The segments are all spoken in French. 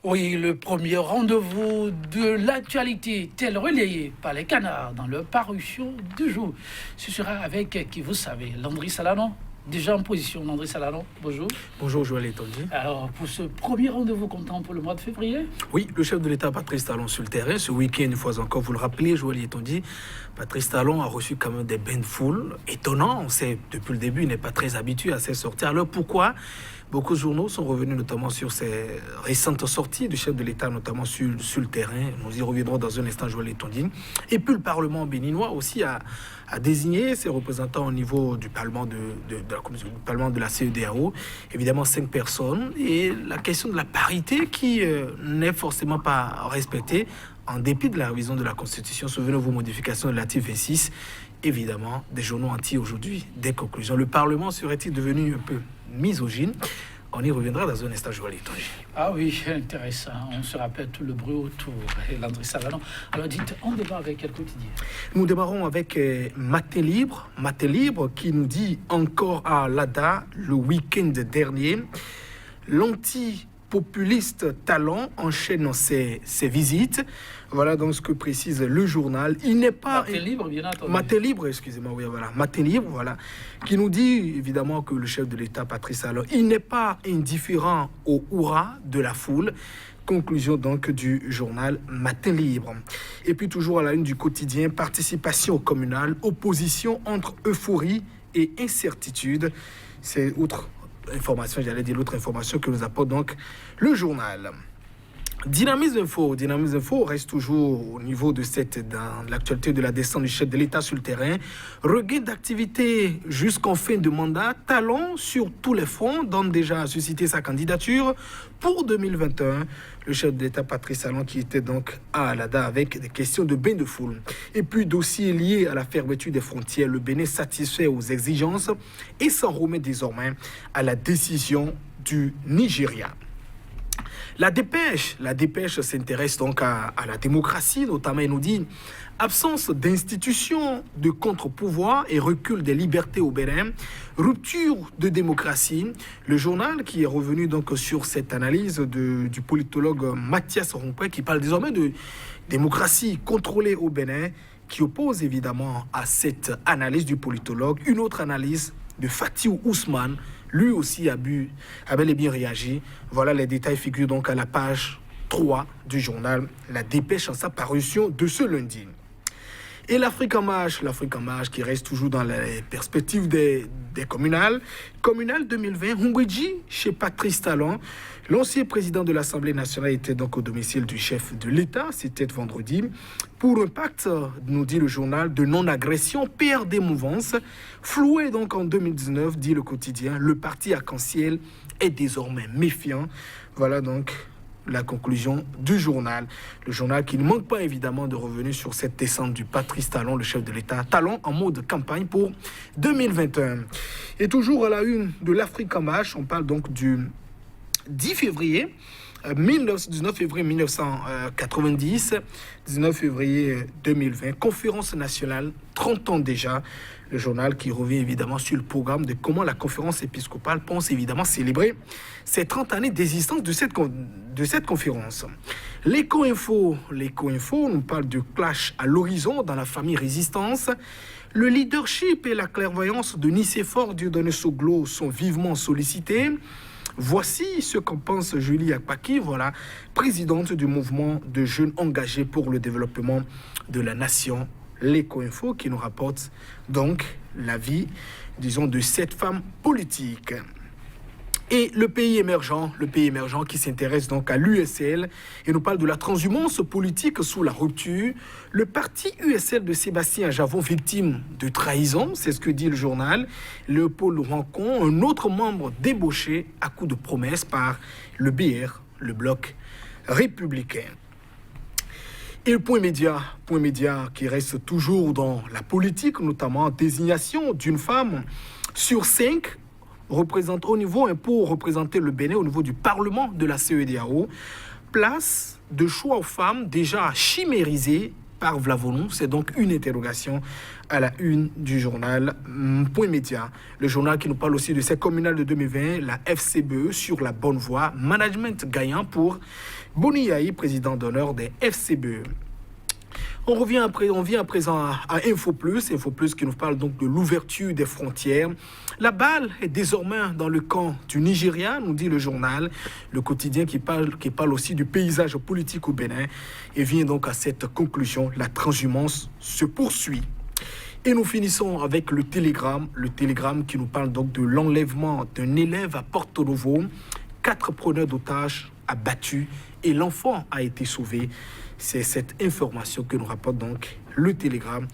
Oui, le premier rendez-vous de l'actualité, tel relayé par les canards dans leur parution du jour. Ce sera avec qui vous savez, Landry Salano. Déjà en position, Landry Salano, bonjour. Bonjour Joël Etondi. Alors, pour ce premier rendez-vous comptant pour le mois de février. Oui, le chef de l'État, Patrice Talon, sur le terrain. Ce week-end, une fois encore, vous le rappelez, Joël Etondi, Patrice Talon a reçu quand même des bains de foule. Étonnant, on sait, depuis le début, il n'est pas très habitué à ces sorties. Alors pourquoi beaucoup de journaux sont revenus notamment sur ces récentes sorties du chef de l'État, notamment sur le terrain. Nous y reviendrons dans un instant, Joël Etondi. Et puis le Parlement béninois aussi a désigné ses représentants au niveau du Parlement de la Commission, du Parlement de la CEDEAO. Évidemment, 5 personnes. Et la question de la parité qui n'est forcément pas respectée en dépit de la révision de la Constitution. Souvenez-vous, modification de l'article 26. Évidemment, des journaux entiers aujourd'hui, des conclusions. Le Parlement serait-il devenu un peu misogyne? On y reviendra dans un instant, Joël Etondi. Ah oui, intéressant. On se rappelle tout le bruit autour. Et Landry Salano. Alors dites, on débat avec quel quotidien? Nous démarrons avec Matin Libre. Matin Libre qui nous dit encore à l'ADA, le week-end dernier, l'anti-populiste Talon enchaîne ses visites. Voilà donc ce que précise le journal. Il n'est pas... Matin Libre, bien entendu. Matin Libre, excusez-moi, oui, voilà. Matin Libre, voilà. Qui nous dit, évidemment, que le chef de l'État, Patrice Talon, il n'est pas indifférent au hurrah de la foule. Conclusion donc du journal Matin Libre. Et puis toujours à la une du quotidien, participation au communal, opposition entre euphorie et incertitude. C'est autre information, j'allais dire l'autre information que nous apporte donc le journal. Dynamisme Info reste toujours au niveau de dans l'actualité de la descente du chef de l'État sur le terrain. Regain d'activité jusqu'en fin de mandat. Talon sur tous les fronts, donne déjà à susciter sa candidature pour 2021. Le chef de l'État, Patrice Talon, qui était donc à Alada avec des questions de bain de foule. Et puis, dossier lié à la fermeture des frontières. Le Bénin satisfait aux exigences et s'en remet désormais à la décision du Nigeria. La dépêche s'intéresse donc à la démocratie, notamment il nous dit absence d'institutions de contre-pouvoir et recul des libertés au Bénin, rupture de démocratie. Le journal qui est revenu donc sur cette analyse du politologue Mathias Rompouet qui parle désormais de démocratie contrôlée au Bénin, qui oppose évidemment à cette analyse du politologue une autre analyse de Fatou Ousmane. Lui aussi a bel et bien réagi. Voilà, les détails figurent donc à la page 3 du journal La Dépêche en sa parution de ce lundi. Et l'Afrique en marche qui reste toujours dans les perspectives des communales. Communale 2020, Hungweji chez Patrice Talon. L'ancien président de l'Assemblée nationale était donc au domicile du chef de l'État, c'était vendredi. Pour un pacte, nous dit le journal, de non-agression, PRD mouvance. Floué donc en 2019, dit le quotidien, le parti arc-en-ciel est désormais méfiant. Voilà donc la conclusion du journal. Le journal qui ne manque pas évidemment de revenir sur cette descente du Patrice Talon, le chef de l'État. Talon en mode campagne pour 2021. Et toujours à la une de l'Afrique en marche, on parle donc du 19 février 1990, 19 février 2020, conférence nationale, 30 ans déjà. Le journal qui revient évidemment sur le programme de comment la conférence épiscopale pense évidemment célébrer ces 30 années d'existence de cette conférence. L'éco-info nous parle de clash à l'horizon dans la famille Résistance. Le leadership et la clairvoyance de Nicéphore Dieudonné Soglo sont vivement sollicités. Voici ce qu'en pense Julie Akpaki, voilà, présidente du mouvement de jeunes engagés pour le développement de la nation, l'éco-info, qui nous rapporte donc la vie, disons, de cette femme politique. Et le pays émergent qui s'intéresse donc à l'USL et nous parle de la transhumance politique sous la rupture. Le parti USL de Sébastien Javon, victime de trahison, c'est ce que dit le journal. Léopold Rancon, un autre membre débauché à coup de promesses par le BR, le bloc républicain. Et le point média qui reste toujours dans la politique, notamment désignation d'une femme sur 5 représente au niveau pour représenter le Bénin au niveau du Parlement de la CEDEAO. Place de choix aux femmes déjà chimérisées par Vlavonu? C'est donc une interrogation à la une du journal Point Média. Le journal qui nous parle aussi de ces communales de 2020, la FCBE sur la bonne voie, management gagnant pour Boni Yayi, président d'honneur des FCBE. On vient à présent à Info Plus qui nous parle donc de l'ouverture des frontières. La balle est désormais dans le camp du Nigeria, nous dit le journal, le quotidien qui parle aussi du paysage politique au Bénin et vient donc à cette conclusion, la transhumance se poursuit. Et nous finissons avec le Télégramme qui nous parle donc de l'enlèvement d'un élève à Porto Novo, 4 preneurs d'otages abattus et l'enfant a été sauvé. C'est cette information que nous rapporte donc le Télégramme,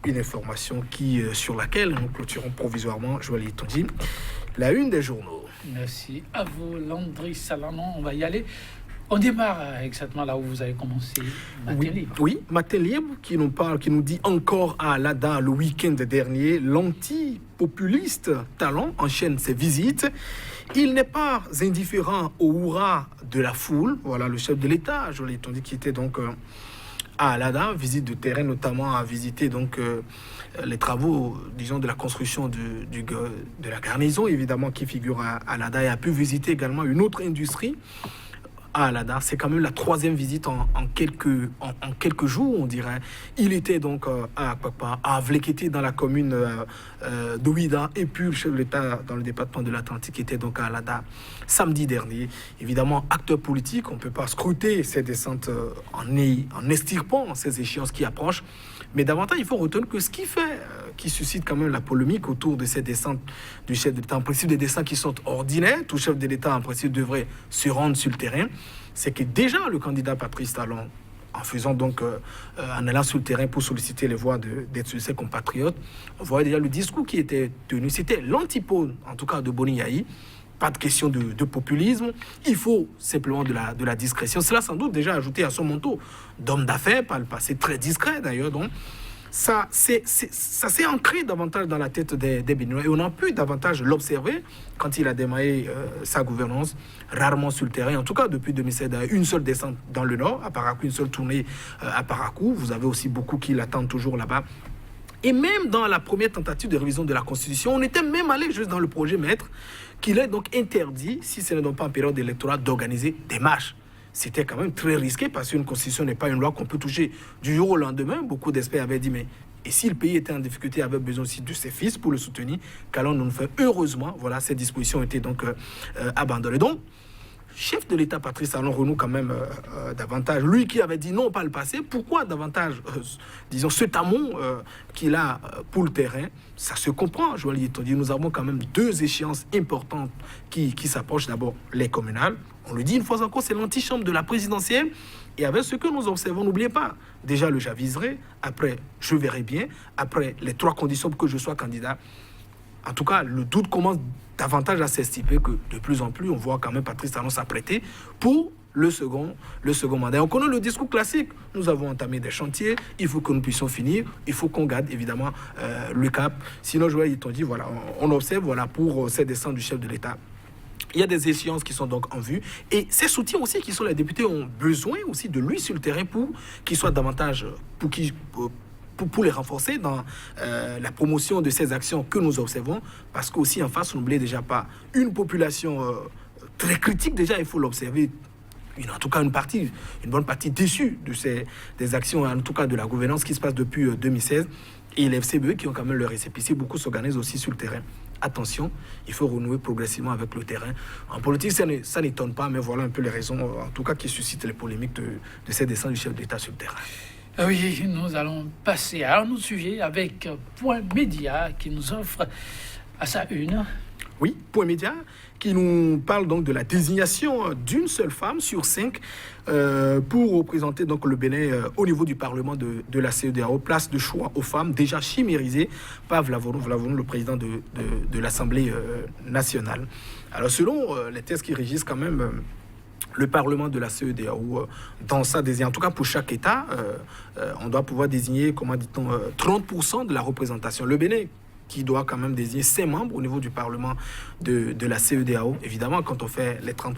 une information sur laquelle nous clôturons provisoirement, Joël Tondi, la une des journaux. Merci à vous, Landry Salanon. On va y aller. On démarre exactement là où vous avez commencé. Matin Libre. Oui, Matin Libre qui nous dit encore à Alada le week-end dernier, l'antipopuliste Talon enchaîne ses visites. Il n'est pas indifférent au hurrah de la foule. Voilà le chef de l'État, Joël Tondi, qui était donc à Alada, visite de terrain notamment, à visiter donc les travaux, disons, de la construction de la garnison, évidemment, qui figure à Alada, et a pu visiter également une autre industrie à Alada. C'est quand même la 3e visite en quelques jours, on dirait. Il était donc à Akpakpa, à Vlekete dans la commune de Ouida, et puis le chef de l'État dans le département de l'Atlantique était donc à Alada samedi dernier. Évidemment, acteur politique, on ne peut pas scruter ces descentes en estirpant ces échéances qui approchent, mais davantage il faut retenir que ce qui suscite quand même la polémique autour de ces descentes du chef de l'État, en principe des descentes qui sont ordinaires, tout chef de l'État en principe devrait se rendre sur le terrain, c'est que déjà le candidat Patrice Talon, en allant sur le terrain pour solliciter les voix de ses compatriotes, on voyait déjà le discours qui était tenu, c'était l'antipode en tout cas de Boni Yayi. Pas de question de populisme, il faut simplement de la discrétion. Cela sans doute déjà ajouté à son manteau d'homme d'affaires, par le passé très discret d'ailleurs. Donc ça s'est ancré davantage dans la tête des Béninois et on a pu davantage l'observer quand il a démarré sa gouvernance, rarement sur le terrain. En tout cas, depuis 2007, une seule descente dans le nord, à Parakou, une seule tournée à Parakou. Vous avez aussi beaucoup qui l'attendent toujours là-bas. Et même dans la première tentative de révision de la Constitution, on était même allé juste dans le projet maître qu'il est donc interdit, si ce n'est donc pas en période électorale, d'organiser des marches. C'était quand même très risqué parce qu'une Constitution n'est pas une loi qu'on peut toucher du jour au lendemain. Beaucoup d'experts avaient dit, mais et si le pays était en difficulté, avait besoin aussi de ses fils pour le soutenir, qu'allons nous faire. Heureusement, voilà, ces dispositions ont été donc abandonnées. Donc, chef de l'État, Patrice Talon, renoue quand même davantage. Lui qui avait dit non par le passé, pourquoi davantage, disons, ce tamon qu'il a pour le terrain? Ça se comprend, Joël Tondi. Nous avons quand même 2 échéances importantes qui s'approchent. D'abord, les communales. On le dit une fois encore, c'est l'antichambre de la présidentielle. Et avec ce que nous observons, n'oubliez pas, déjà le j'aviserai, après je verrai bien, après les 3 conditions pour que je sois candidat. En tout cas, le doute commence davantage à s'estiper que de plus en plus, on voit quand même Patrice Talon s'apprêter pour le second mandat. On connaît le discours classique. Nous avons entamé des chantiers, il faut que nous puissions finir, il faut qu'on garde évidemment le cap. Sinon, Joël Tondi, voilà, on observe voilà, pour ces descentes du chef de l'État. Il y a des échéances qui sont donc en vue. Et ces soutiens aussi qui sont les députés ont besoin aussi de lui sur le terrain pour qu'il soit davantage, pour les renforcer dans la promotion de ces actions que nous observons. Parce qu'aussi en face, on n'oublie déjà pas une population très critique, déjà il faut l'observer. En tout cas une bonne partie déçue des actions, en tout cas de la gouvernance qui se passe depuis 2016. Et les FCBE qui ont quand même leur récépissé, beaucoup s'organisent aussi sur le terrain. Attention, il faut renouer progressivement avec le terrain. En politique, ça n'étonne pas, mais voilà un peu les raisons, en tout cas, qui suscitent les polémiques de ces descentes du chef d'État sur le terrain. Oui, nous allons passer à un autre sujet avec Point Média qui nous offre à sa une. Oui, Point Média qui nous parle donc de la désignation d'une seule femme sur 5 pour représenter donc le Bénin au niveau du Parlement de la CEDEAO. Place de choix aux femmes déjà chimérisées par Vlavonu, le président de l'Assemblée nationale. Alors selon les textes qui régissent quand même le Parlement de la CEDEAO, dans sa désignation, en tout cas pour chaque État, on doit pouvoir désigner, comment dit-on, 30% de la représentation. Le Bénin, qui doit quand même désigner ses membres au niveau du Parlement de la CEDEAO. Évidemment, quand on fait les 30%,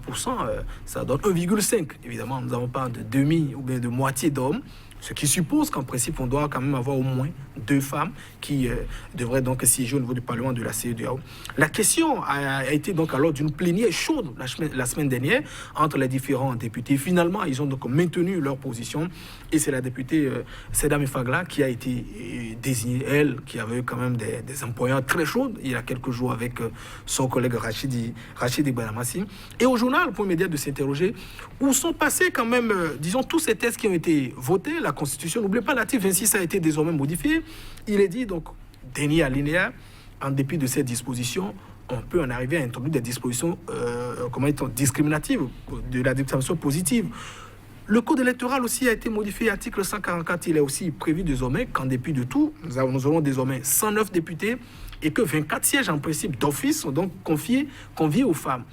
ça donne 1,5. Évidemment, nous n'avons pas de demi ou bien de moitié d'hommes. Ce qui suppose qu'en principe, on doit quand même avoir au moins 2 femmes qui devraient donc siéger au niveau du Parlement de la CEDEAO. La question a été donc alors d'une plénière chaude la semaine dernière entre les différents députés. Finalement, ils ont donc maintenu leur position et c'est la députée Sedame Fagla qui a été désignée, elle, qui avait quand même des employants très chaudes il y a quelques jours avec son collègue Rachidi Banamassi. Et au journal, pour média de s'interroger, où sont passés quand même, disons, tous ces textes qui ont été votés, la Constitution. N'oubliez pas, l'article 26 a été désormais modifié. Il est dit, donc, dernier alinéa, en dépit de ces dispositions, on peut en arriver à introduire des dispositions discriminatives, de la discrimination positive. Le code électoral aussi a été modifié, article 144, il est aussi prévu désormais qu'en dépit de tout, nous aurons désormais 109 députés et que 24 sièges en principe d'office sont donc conviés aux femmes.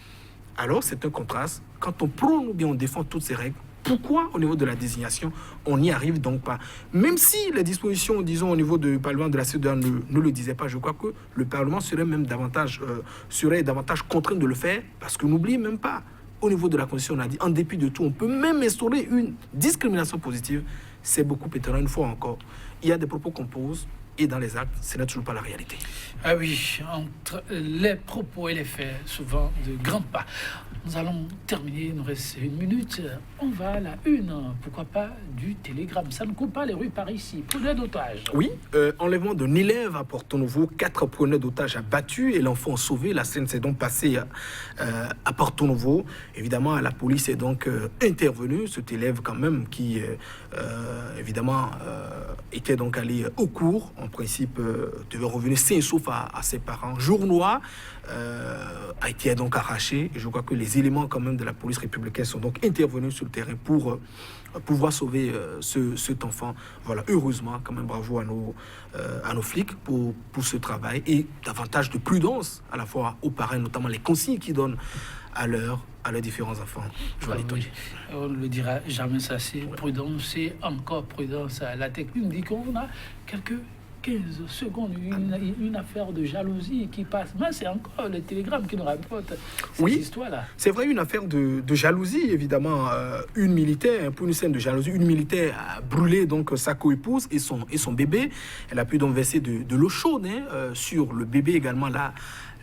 Alors, c'est un contraste. Quand on prône ou bien on défend toutes ces règles, pourquoi, au niveau de la désignation, on n'y arrive donc pas? Même si les dispositions, disons, au niveau du Parlement de la CEDEAO ne le disaient pas, je crois que le Parlement serait même davantage contraint de le faire, parce que n'oubliez même pas, au niveau de la Constitution, on a dit, en dépit de tout, on peut même instaurer une discrimination positive. C'est beaucoup étonnant, une fois encore. Il y a des propos qu'on pose, et dans les actes, ce n'est toujours pas la réalité. Ah oui, entre les propos et les faits, souvent de grands pas. Nous allons terminer, il nous reste 1 minute. On va à la une, pourquoi pas, du Télégramme. Ça ne coupe pas les rues par ici. Preneur d'otages. Oui, enlèvement d'un élève à Porto-Novo, 4 preneurs d'otages abattus et l'enfant sauvé. La scène s'est donc passée à Porto-Novo. Évidemment, la police est donc intervenue. Cet élève quand même qui, évidemment, était donc allé au cours. En principe, devait revenir sain et sauf à ses parents. Jour noir, a été donc arraché. Et je crois que les éléments quand même de la police républicaine sont donc intervenus sur le terrain pour pouvoir sauver cet enfant. Voilà, heureusement, quand même, bravo à nos flics pour ce travail et davantage de prudence à la fois aux parents, notamment les consignes qu'ils donnent à leurs différents enfants. Oui. On ne le dira jamais, ça c'est prudence, c'est encore prudence. La technique dit qu'on a quelques 15 secondes, une affaire de jalousie qui passe. Mais c'est encore le Télégramme qui nous rapporte cette histoire-là. C'est vrai, une affaire de jalousie, évidemment. Une militaire, pour une scène de jalousie, une militaire a brûlé donc sa coépouse et son bébé. Elle a pu donc verser de l'eau chaude sur le bébé également,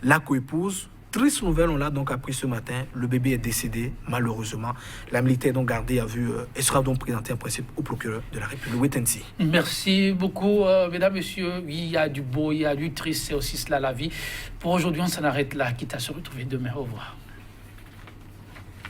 la coépouse. Triste nouvelle, on l'a donc appris ce matin. Le bébé est décédé, malheureusement. La militaire est donc gardée à vue et sera donc présentée en principe au procureur de la République. Wait and see. Merci beaucoup, mesdames, messieurs. Oui, il y a du beau, il y a du triste, c'est aussi cela la vie. Pour aujourd'hui, on s'en arrête là, quitte à se retrouver demain. Au revoir.